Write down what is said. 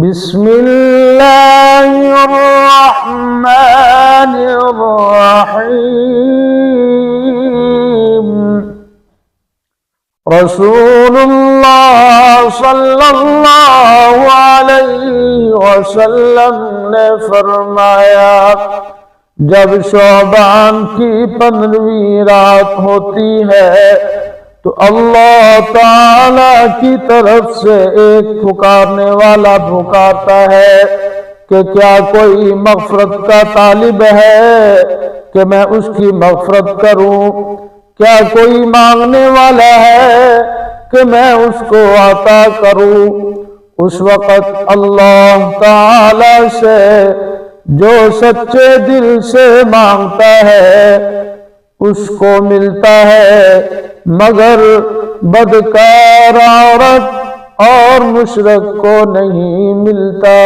بسم الله الرحمن الرحيم رسول اللہ صلی اللہ علیہ وسلم نے فرمایا، جب شعبان کی 15ویں رات ہوتی ہے تو اللہ تعالی کی طرف سے ایک پکارنے والا پکارتا ہے کہ کیا کوئی مغفرت کا طالب ہے کہ میں اس کی مغفرت کروں؟ کیا کوئی مانگنے والا ہے کہ میں اس کو عطا کروں؟ اس وقت اللہ تعالی سے جو سچے دل سے مانگتا ہے اس کو ملتا ہے، مگر بدکار عورت اور مشرک کو نہیں ملتا۔